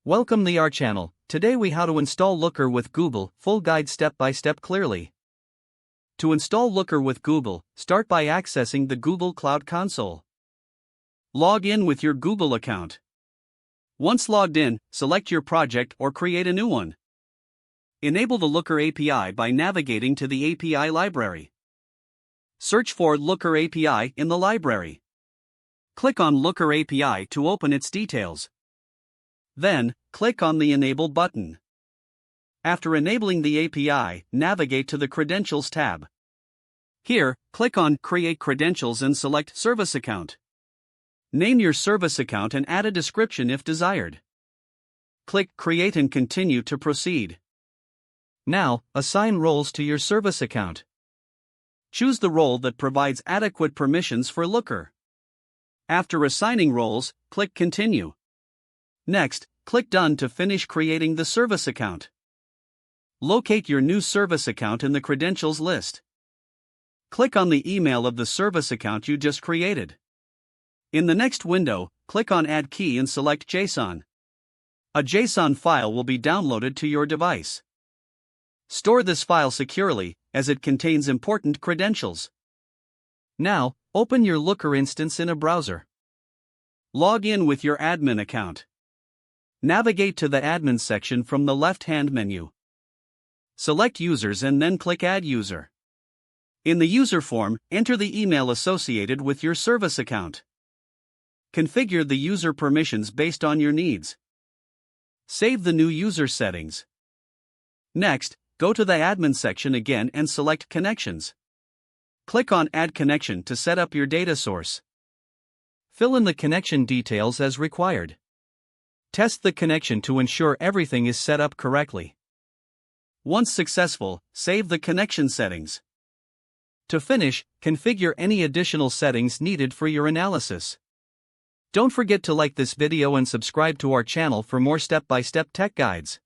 Welcome to our channel. Today we how to install Looker with Google, full guide step by step clearly. To install Looker with Google, start by accessing the Google Cloud Console. Log in with your Google account. Once logged in, select your project or create a new one. Enable the Looker API by navigating to the API library. Search for Looker API in the library. Click on Looker API to open its details. Then, click on the Enable button. After enabling the API, navigate to the Credentials tab. Here, click on Create Credentials and select Service Account. Name your service account and add a description if desired. Click Create and continue to proceed. Now, assign roles to your service account. Choose the role that provides adequate permissions for Looker. After assigning roles, click Continue. Next, click Done to finish creating the service account. Locate your new service account in the credentials list. Click on the email of the service account you just created. In the next window, click on Add Key and select JSON. A JSON file will be downloaded to your device. Store this file securely, as it contains important credentials. Now, open your Looker instance in a browser. Log in with your admin account. Navigate to the Admin section from the left-hand menu. Select Users and then click Add User. In the user form, enter the email associated with your service account. Configure the user permissions based on your needs. Save the new user settings. Next, go to the Admin section again and select Connections. Click on Add Connection to set up your data source. Fill in the connection details as required. Test the connection to ensure everything is set up correctly. Once successful, save the connection settings. To finish, configure any additional settings needed for your analysis. Don't forget to like this video and subscribe to our channel for more step-by-step tech guides.